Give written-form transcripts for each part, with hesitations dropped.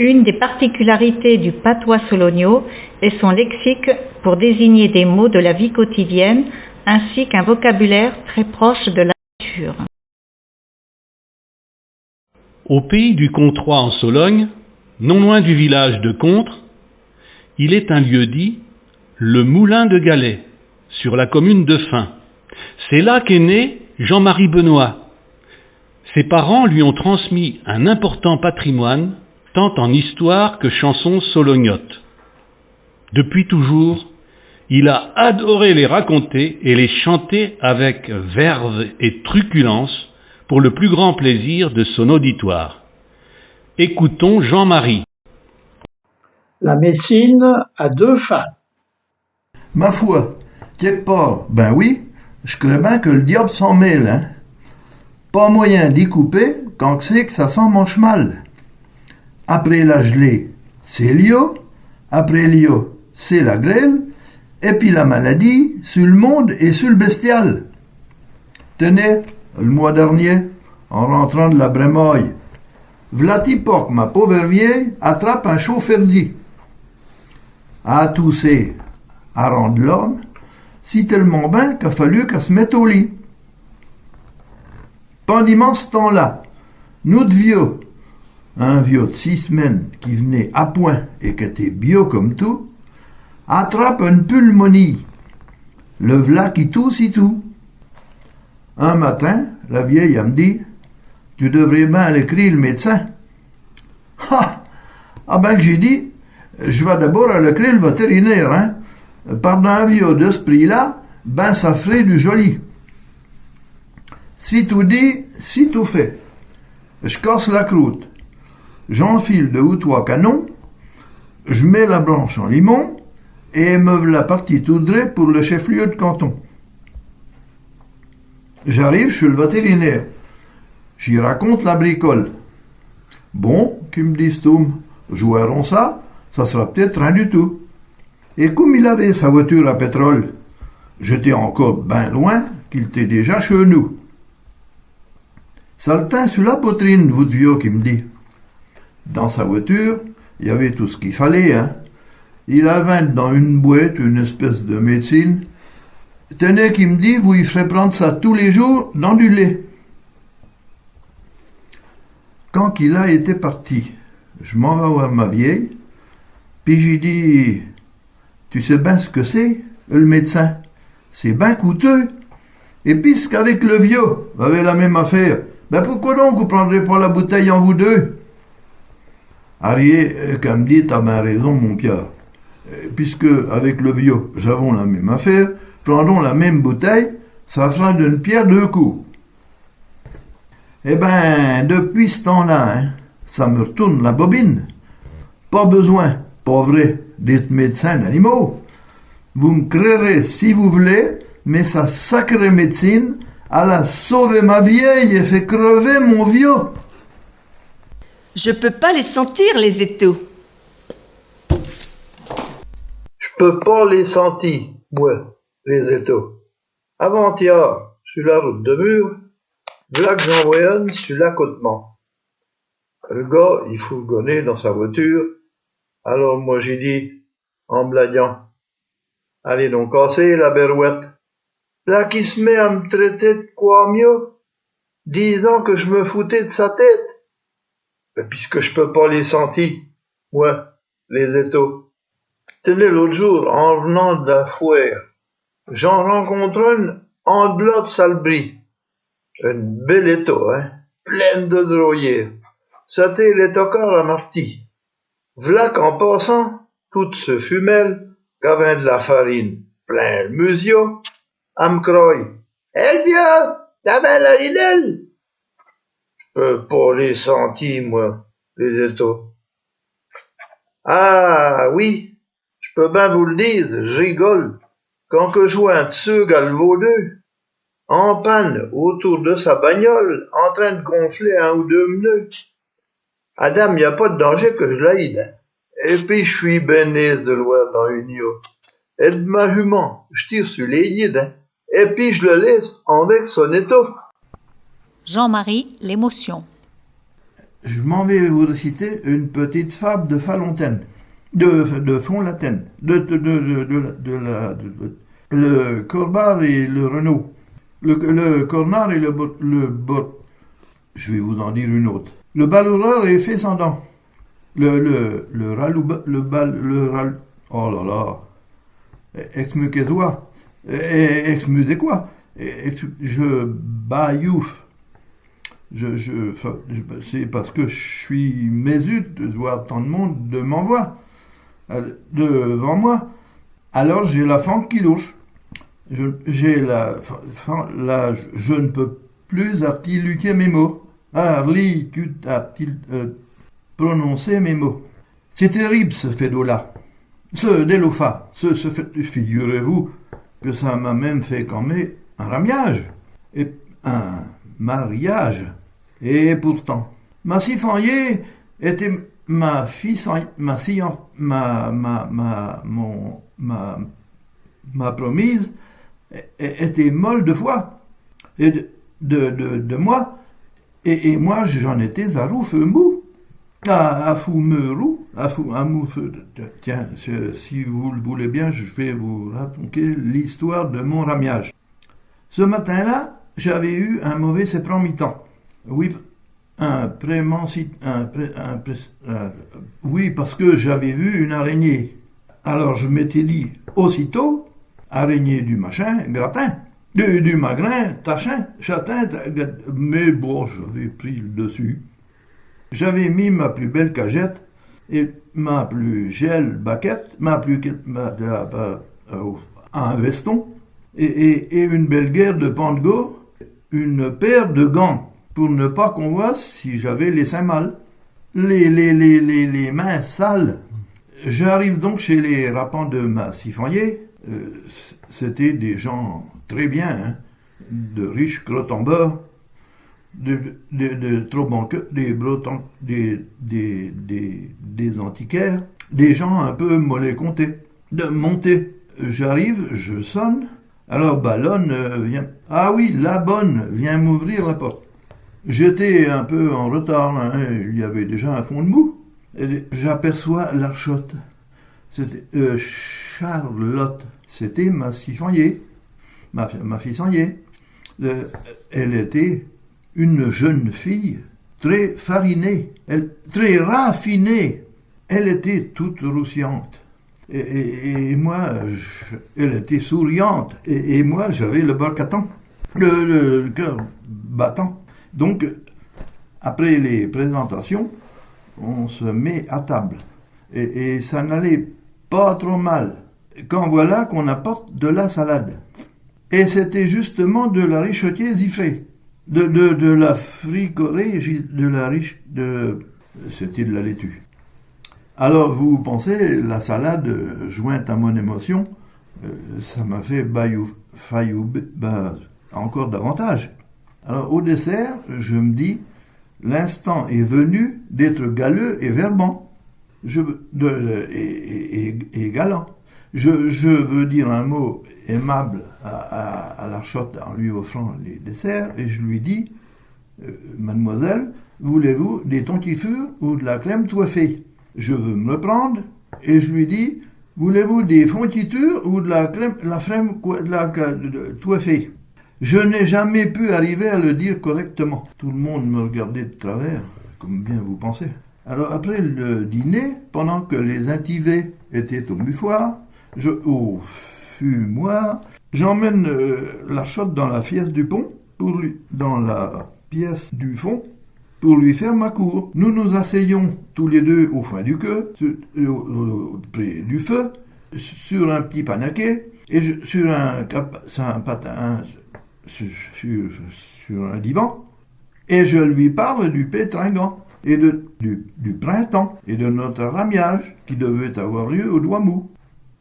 Une des particularités du patois sologno est son lexique pour désigner des mots de la vie quotidienne ainsi qu'un vocabulaire très proche de la nature. Au pays du Comtois en Sologne, non loin du village de Contre, il est un lieu dit le Moulin de Galais, sur la commune de Fain. C'est là qu'est né Jean-Marie Benoît. Ses parents lui ont transmis un important patrimoine, tant en histoire que chansons solognotes. Depuis toujours, il a adoré les raconter et les chanter avec verve et truculence pour le plus grand plaisir de son auditoire. Écoutons Jean-Marie. La médecine a deux fins. Ma foi, quelque part, ben oui, je crois bien que le diable s'en mêle, hein. Pas moyen d'y couper quand c'est que ça sent mange mal. Après la gelée, c'est l'io, après l'io, c'est la grêle, et puis la maladie, sur le monde et sur le bestial. Tenez, le mois dernier, en rentrant de la Brémoille, v'là-t-y pas que ma pauvre vieille attrape un chaud-ferdi. À tousser, à rendre l'homme, si tellement bien qu'il a fallu qu'elle se mette au lit. Pendant ce temps-là, notre vieux, un vieux de 6 semaines qui venait à point et qui était bio comme tout, attrape une pulmonie. Le v'là qui tousse et tout. Un matin, la vieille elle me dit « Tu devrais bien aller crier le médecin. » Ah ben que j'ai dit « Je vais d'abord aller crier le vétérinaire, hein. Par un vieux de ce prix-là, ben ça ferait du joli. » Si tout dit, si tout fait. Je casse la croûte. J'enfile 2 ou 3 canons, je mets la branche en limon et me voilà parti tout droit pour le chef-lieu de canton. J'arrive chez le vétérinaire. J'y raconte la bricole. Bon, qui me disent Tom, jouerons ça sera peut-être rien du tout. Et comme il avait sa voiture à pétrole, j'étais encore bien loin qu'il était déjà chez nous. Ça le tint sur la poitrine, votre vieux, qui me dit. Dans sa voiture, il y avait tout ce qu'il fallait, hein. Il avait dans une boîte une espèce de médecine. Tenez, qui me dit, vous lui ferez prendre ça tous les jours dans du lait. Quand il a été parti, je m'en vais voir ma vieille, puis j'ai dit, tu sais bien ce que c'est, le médecin? C'est bien coûteux. Et puisqu'avec le vieux, vous avez la même affaire, ben pourquoi donc vous prendrez pas la bouteille en vous deux? Harriet, comme dit, t'as bien raison, mon Pierre. Puisque, avec le vieux, j'avons la même affaire, prendrons la même bouteille, ça fera d'une pierre 2 coups. Eh ben, depuis ce temps-là, hein, ça me retourne la bobine. Pas besoin, pas vrai, d'être médecin d'animaux. Vous me créerez si vous voulez, mais sa sacrée médecine, elle a sauvé ma vieille et fait crever mon vieux. Je peux pas les sentir, les étaux. Je peux pas les sentir, moi, les étaux. Avant-hier, sur la route de Mur, v'là que j'en vois une sur l'accotement. Le gars, il fourgonnait dans sa voiture. Alors moi j'ai dit, en blaguant, allez donc casser la berouette. Là qui se met à me traiter de quoi mieux, disant que je me foutais de sa tête. Mais puisque je peux pas les sentir, moi, les étaux. Tenez, l'autre jour, en venant de la foire, j'en rencontre une en delà de Salbris. Une belle étau, hein, pleine de droyères. C'était les tocards à Marty. V'là qu'en passant, toute ce fumel, qu'avait de la farine, plein le musio, à me croire. Eh bien, t'as bien la ridelle? Je peux pas les sentir, moi, les étaux. Ah, oui, je peux bien vous le dire, je rigole, quand que je vois un de ceux galvaudeux, en panne autour de sa bagnole, en train de gonfler 1 ou 2 minutes. Adam, y a pas de danger que je l'aide. Et puis je suis ben aise de le voir dans une eau. Et de ma jument, je tire sur les guides, et puis je le laisse avec son étau. Jean-Marie, l'émotion. je m'en vais vous réciter une petite fable de Fontaine, de Fontaine, le Corbard et le Renaud, le Cornard et le je vais vous en dire une autre. Le baloureur est fait sans dents. Oh là là, excusez quoi, je baillouf. C'est parce que je suis mésute de voir tant de monde devant moi. Alors j'ai la fente qui louche. Je ne peux plus articuler mes mots. Prononcer mes mots. C'est terrible ce fédo-là. Ce délofa. Figurez-vous que ça m'a même fait cammer un ramiage. Et un mariage. Et pourtant, ma Sifanlier était ma promise était molle de foi et de moi, et moi j'en étais à roux feu mou, à fou me roux, à mou feu. Tiens, si vous le voulez bien, je vais vous raconter l'histoire de mon ramiage. Ce matin-là, j'avais eu un mauvais séprend-mi-temps. Oui, oui, parce que j'avais vu une araignée. Alors je m'étais dit aussitôt, araignée du machin, gratin, du magrin, tachin, châtain, mais bon, j'avais pris le dessus. J'avais mis ma plus belle cagette et ma plus gel baquette, un veston et une belle guerre de pango, une paire de gants pour ne pas qu'on voie si j'avais les seins mâles, les mains sales. J'arrive donc chez les rapants de ma Sifanlier. C'était des gens très bien, hein, de riches crottes en beurre, des antiquaires, des gens un peu mollets comptés, de monter. J'arrive, je sonne, alors Ballonne vient. Ah oui, la bonne vient m'ouvrir la porte. J'étais un peu en retard, hein, il y avait déjà un fond de mou. Et j'aperçois l'Archotte. C'était Charlotte. C'était ma Sifanlier, ma Fisanlier. Elle était une jeune fille très farinée, très raffinée. Elle était toute roussillante. Et moi, elle était souriante. Et moi, j'avais le bas catant, le cœur battant. Donc, après les présentations, on se met à table. Et ça n'allait pas trop mal. Quand voilà qu'on apporte de la salade. Et c'était justement de la richotier ziffrée. De la fricorée, c'était de la laitue. Alors, vous pensez, la salade jointe à mon émotion, ça m'a fait encore davantage. Alors, au dessert, je me dis, l'instant est venu d'être galeux et verbant, et galant. Je veux dire un mot aimable à l'Archotte en lui offrant les desserts, et je lui dis, mademoiselle, voulez-vous des tonkifures ou de la crème toifée? Je veux me reprendre, et je lui dis, voulez-vous des fonditures ou de la crème toifée? Je n'ai jamais pu arriver à le dire correctement. Tout le monde me regardait de travers, comme bien vous pensez. Alors après le dîner, pendant que les intivés étaient au muffoir, au fumoir, j'emmène l'Archotte dans la pièce du pont, dans la pièce du fond, pour lui faire ma cour. Nous nous asseyons tous les deux au fond du queue, près du feu, sur un petit panaquet, et sur un divan, et je lui parle du pétringant, et du printemps, et de notre ramiage, qui devait avoir lieu au doigt mou,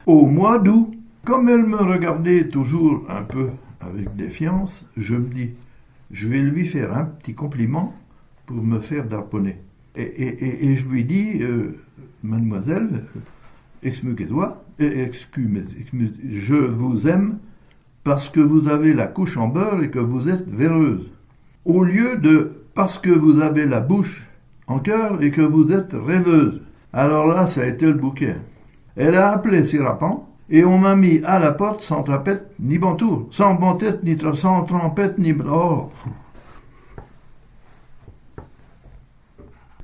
au mois d'août. Comme elle me regardait toujours un peu avec défiance, je me dis, je vais lui faire un petit compliment pour me faire d'arponner. Et je lui dis, mademoiselle, excusez-moi, je vous aime parce que vous avez la couche en beurre et que vous êtes véreuse. Au lieu de parce que vous avez la bouche en cœur et que vous êtes rêveuse. Alors là, ça a été le bouquet. Elle a appelé Sirapan et on m'a mis à la porte sans trapette ni bantour, sans ban-tête ni sans trompette ni... Oh.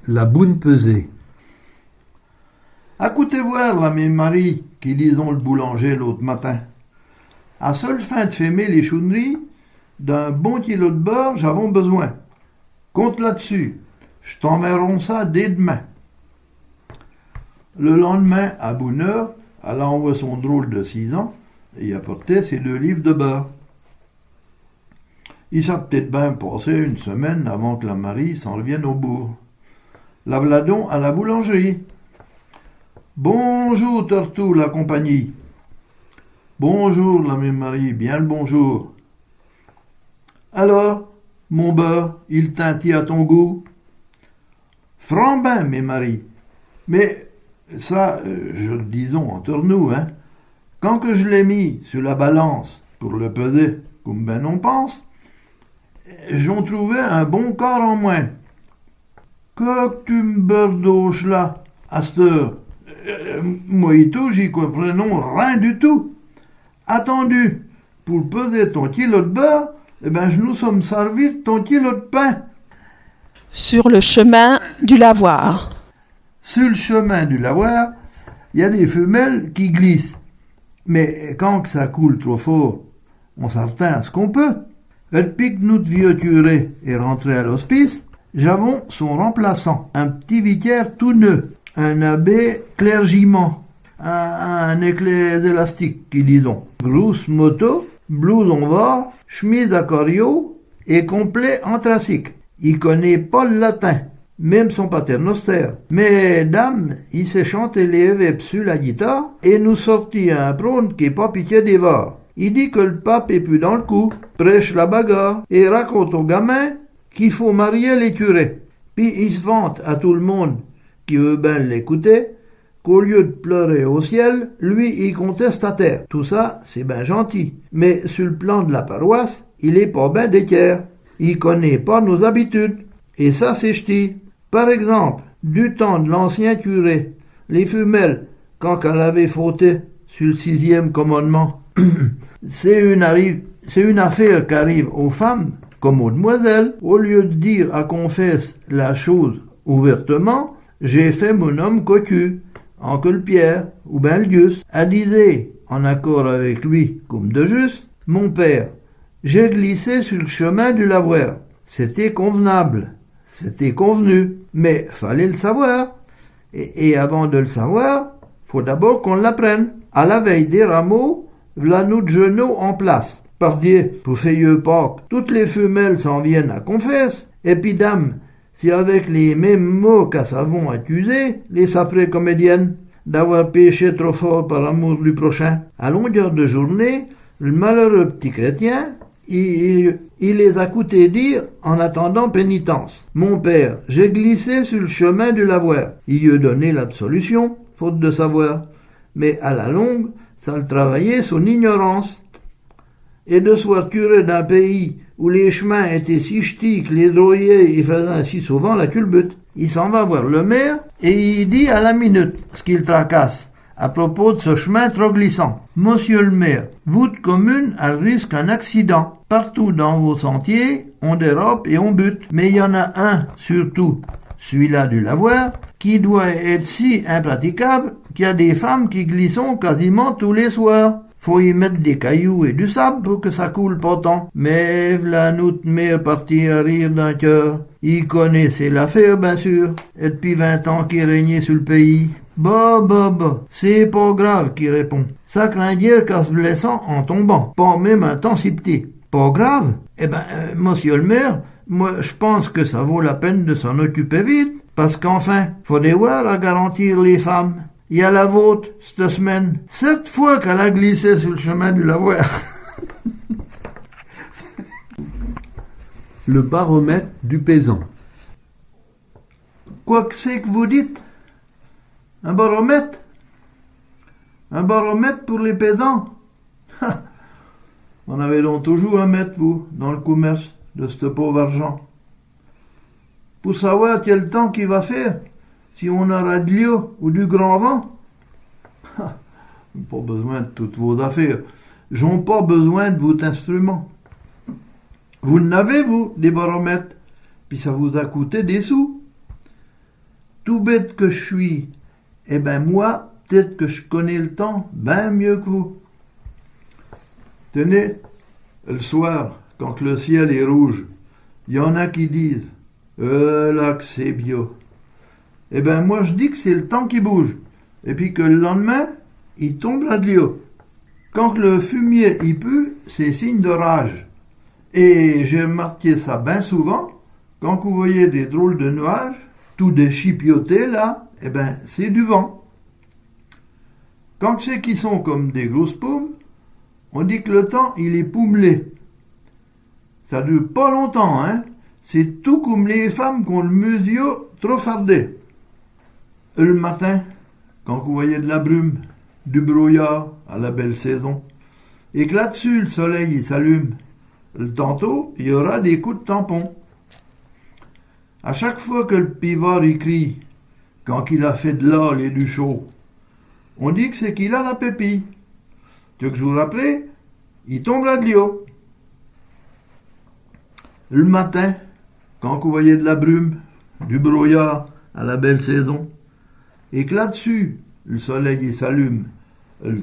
La boune pesée. Écoutez voir la même Marie qui disons le boulanger l'autre matin. À seule fin de fermer les chouneries, d'un bon kilo de beurre, j'avons besoin. Compte là-dessus. Je t'enverrai ça dès demain. Le lendemain, à bonne heure, elle envoie son drôle de 6 ans et apportait ses 2 livres de beurre. Il s'est peut-être bien passé une semaine avant que la Marie s'en revienne au bourg. La vladon à la boulangerie. Bonjour, Tortou, la compagnie. Bonjour, la même Marie, bien le bonjour. Alors, mon beurre, il tintille à ton goût? Franc ben, mes maris. Mais ça, je le disons entre nous, hein. Quand que je l'ai mis sur la balance pour le peser, comme ben on pense, j'en trouvais un bon quart en moins. Que tu me beurdoches là, à cette heure? Moi et tout, j'y comprenons rien du tout. Attendu, pour peser ton kilo de beurre, eh ben, je nous sommes servis de ton kilo de pain. Sur le chemin du lavoir. Sur le chemin du lavoir, il y a des femelles qui glissent. Mais quand que ça coule trop fort, on s'arrête à ce qu'on peut. Depuis que notre vieux curé est rentré à l'hospice, j'avons son remplaçant, un petit vicaire tout neuf, un abbé clergiment, un ecclésiastique, qui disons. Grosse moto, blouson vert, chemise à corio et complet anthracite. Il connaît pas le latin, même son paternoster. Mais dame, il sait chanter les évêques sur la guitare et nous sortit un prône qui est pas piqué des varres. Il dit que le pape est plus dans le coup, prêche la bagarre et raconte aux gamins qu'il faut marier les curés. Puis il se vante à tout le monde qui veut bien l'écouter qu'au lieu de pleurer au ciel, lui il conteste à terre. Tout ça, c'est bien gentil. Mais sur le plan de la paroisse, il est pas bien d'équerre. Il connaît pas nos habitudes. Et ça, c'est ch'ti. Par exemple, du temps de l'ancien curé, les femelles, quand elle avait fauté sur le 6e commandement, c'est une affaire qui arrive aux femmes comme aux demoiselles. Au lieu de dire à confesse la chose ouvertement, j'ai fait mon homme cocu, Oncle Pierre ou ben le Gus. Elle disait, en accord avec lui comme de juste, mon père, j'ai glissé sur le chemin du lavoir. C'était convenable, c'était convenu, mais fallait le savoir. Et avant de le savoir, faut d'abord qu'on l'apprenne. À la veille des rameaux, v'là nous de genoux en place. Pardieu, pour faire Pâques, toutes les femelles s'en viennent à confesse, et puis dame, si avec les mêmes mots qu'à savon accusé, les saprées comédiennes, d'avoir péché trop fort par amour du prochain. À longueur de journée, le malheureux petit chrétien, il les a coûté dire en attendant pénitence. Mon père, j'ai glissé sur le chemin du lavoir. Il lui a donné l'absolution, faute de savoir. Mais à la longue, ça le travaillait son ignorance. Et de se voir curé d'un pays où les chemins étaient si ch'tis que les droyers y faisaient si souvent la culbute. Il s'en va voir le maire et il dit à la minute ce qu'il tracasse à propos de ce chemin trop glissant. Monsieur le maire, votre commune elle risque un accident. Partout dans vos sentiers, on dérobe et on bute. Mais il y en a un, surtout, celui-là du lavoir, qui doit être si impraticable qu'il y a des femmes qui glissent quasiment tous les soirs. Faut y mettre des cailloux et du sable pour que ça coule pas tant. Mais v'là notre mère partie à rire d'un cœur. Il connaissait l'affaire, bien sûr, et depuis 20 ans qu'il régnait sur le pays. Bah, c'est pas grave, qui répond. Ça craint dire qu'à se blessant en tombant, pas même un temps si petit. Pas grave? Eh ben, monsieur le maire, moi, je pense que ça vaut la peine de s'en occuper vite, parce qu'enfin, faut devoir à garantir les femmes. Il y a la vôtre, cette semaine. 7 fois qu'elle a glissé sur le chemin du lavoir. Le baromètre du paysan. Quoi que c'est que vous dites? Un baromètre? Un baromètre pour les paysans? On avait donc toujours un mètre, vous, dans le commerce de ce pauvre argent. pour savoir quel temps qu'il va faire, si on aura de l'eau ou du grand vent. Pas besoin de toutes vos affaires. J'en pas besoin de votre instrument. Vous n'avez, vous, des baromètres, puis ça vous a coûté des sous. Tout bête que je suis, eh ben moi, peut-être que je connais le temps bien mieux que vous. Tenez, le soir, quand le ciel est rouge, il y en a qui disent « là que c'est bio ». Eh ben moi je dis que c'est le temps qui bouge, et puis que le lendemain, il tombera de l'eau. Quand le fumier y pue, c'est signe d'orage. Et j'ai remarqué ça bien souvent, quand vous voyez des drôles de nuages, tout déchipiotés là, eh ben c'est du vent. Quand c'est qu'ils sont comme des grosses paumes, on dit que le temps il est poumelé. Ça dure pas longtemps, hein. C'est tout comme les femmes qui ont le musio trop fardé. Le matin, quand vous voyez de la brume, du brouillard à la belle saison, et que là-dessus le soleil il s'allume, tantôt il y aura des coups de tampon. À chaque fois que le pivard y crie, quand il a fait de l'âle et du chaud, on dit que c'est qu'il a la pépille. Quelques jours après, il tombera de l'eau. Le matin, quand vous voyez de la brume, du brouillard à la belle saison, et que là-dessus, le soleil s'allume,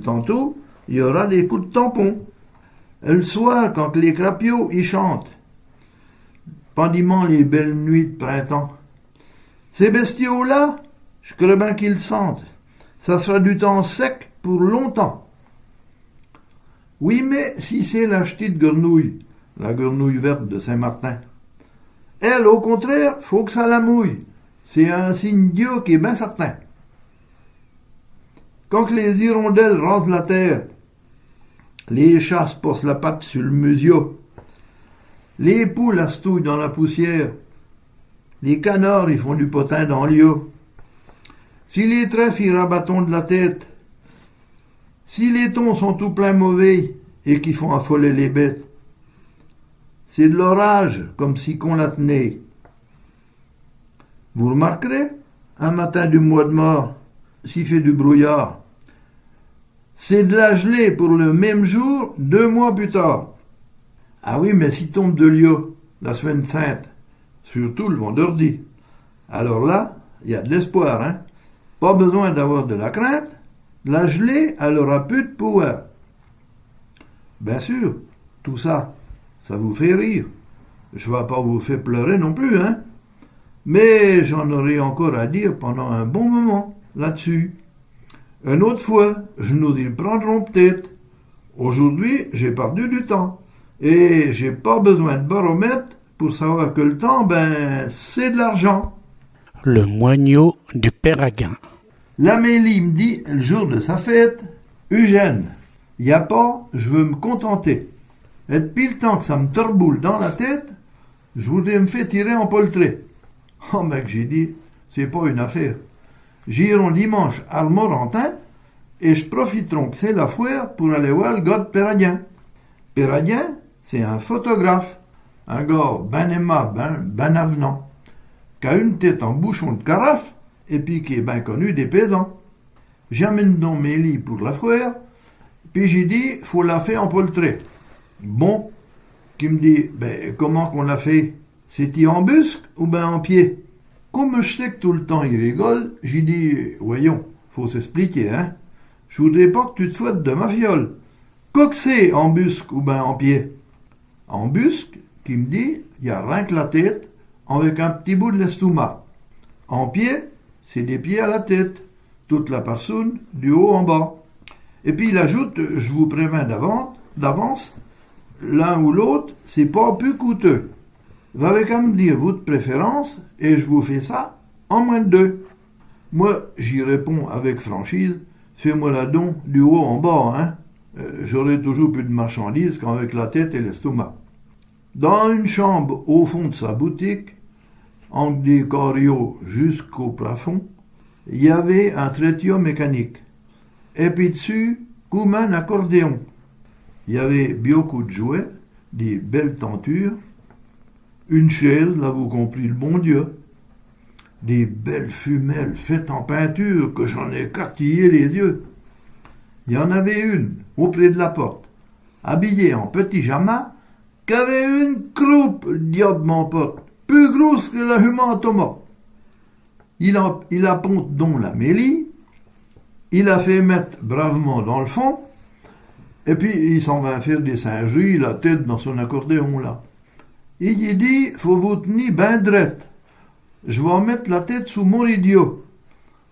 tantôt, il y aura des coups de tampon. Le soir, quand les crapiots y chantent, pendant les belles nuits de printemps, ces bestiaux-là, je crois bien qu'ils sentent. Ça sera du temps sec pour longtemps. Oui, mais si c'est la petite grenouille, la grenouille verte de Saint-Martin, elle, au contraire, faut que ça la mouille. C'est un signe Dieu qui est bien certain. Quand les hirondelles rasent la terre, les chats se posent la patte sur le musio, les poules astouillent dans la poussière, les canards y font du potin dans l'eau, si les trèfles y rabattont de la tête, si les thons sont tout plein mauvais et qui font affoler les bêtes, c'est de l'orage comme si qu'on la tenait. Vous remarquerez, un matin du mois de mort, s'il fait du brouillard, c'est de la gelée pour le même jour 2 mois plus tard. Ah oui, mais s'il tombe de l'eau la semaine sainte, surtout le vendredi, alors là, il y a de l'espoir, hein. Pas besoin d'avoir de la crainte, la gelée, elle aura plus de pouvoir. Bien sûr, tout ça, ça vous fait rire. Je ne vais pas vous faire pleurer non plus, hein. Mais j'en aurai encore à dire pendant un bon moment là-dessus. Une autre fois, je nous y prendrons peut-être. Aujourd'hui, j'ai perdu du temps. Et j'ai pas besoin de baromètre pour savoir que le temps, ben, c'est de l'argent. Le moineau du Péraguin. L'Amélie me dit, le jour de sa fête, Eugène, y a pas, je veux me contenter. Et depuis le temps que ça me torboule dans la tête, je voudrais me faire tirer en poltré. Oh mec, j'ai dit, c'est pas une affaire. J'irai dimanche à Morantin et je profiterai que c'est la foire pour aller voir le gars de Péraguin. Péraguin, c'est un photographe, un gars ben aimable, ben avenant, qui a une tête en bouchon de carafe et puis qui est bien connu des paysans. J'amène donc Mélie pour la foire, puis j'ai dit, faut la faire en poltré. Bon, qui me dit, ben comment qu'on l'a fait? C'est-il en busque ou ben en pied? Comme je sais que tout le temps il rigole, j'ai dit, voyons, faut s'expliquer, hein. Je voudrais pas que tu te fouettes de ma fiole. Quoi que c'est en busque ou ben en pied? En busque, qui me dit, il y a rien que la tête, avec un petit bout de l'estomac. En pied, c'est des pieds à la tête, toute la personne, du haut en bas. Et puis il ajoute, je vous préviens d'avance, l'un ou l'autre, c'est pas plus coûteux. Vous avez qu'à me dire votre préférence et je vous fais ça en moins de 2. Moi, j'y réponds avec franchise, fais-moi la don du haut en bas, hein. J'aurai toujours plus de marchandises qu'avec la tête et l'estomac. Dans une chambre au fond de sa boutique, entre des coriots jusqu'au plafond, il y avait un tréteau mécanique. Et puis dessus, comme un accordéon. Il y avait beaucoup de jouets, des belles tentures, une chaise, là vous compris le bon Dieu, des belles femelles faites en peinture que j'en ai carquillé les yeux. Il y en avait une auprès de la porte, habillée en petit jamas, qu'avait une croupe, le diable mon pote, plus grosse que la jument Thomas. Il a ponte donc la mêlie, il a fait mettre bravement dans le fond, et puis il s'en va faire des singeries, la tête dans son accordéon là. Il y dit, faut vous tenir ben drette. Je vais mettre la tête sous mon idiot.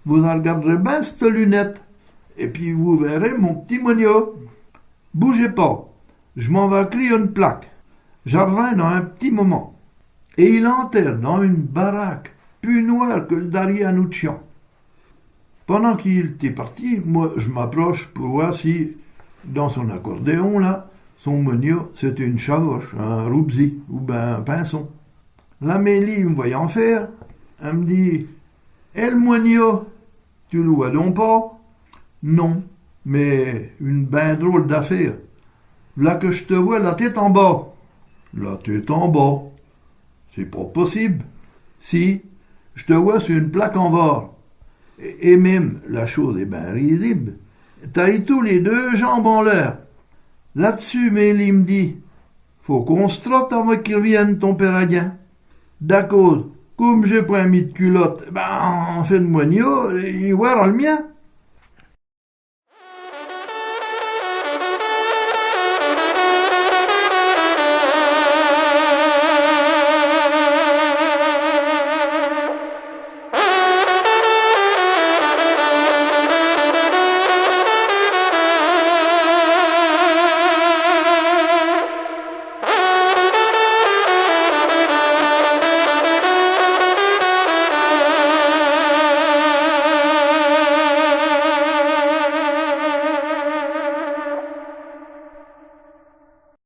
Vous regarderez bien cette lunette, et puis vous verrez mon petit monio. Bougez pas, je m'en vais crier une plaque. J'en reviens dans un petit moment. Et il enterre dans une baraque, plus noire que le Darianouchian. Pendant qu'il était parti, moi je m'approche pour voir si, dans son accordéon là, son monio c'était une chavoche, un roubzi ou ben un pinson. L'Amélie me voyant faire, elle me dit « Eh le monio, tu le vois donc pas ?»« Non, mais une ben drôle d'affaire. Là que je te vois la tête en bas. »« La tête en bas? C'est pas possible. Si, je te vois sur une plaque en var. Et même, la chose est ben risible, t'as eu tous les deux jambes en l'air. Là-dessus, Mélie me dit, faut qu'on se trotte avant qu'il revienne ton Péradien. D'accord, comme j'ai point mis de culotte, ben, en fait de moignot, il verra le mien.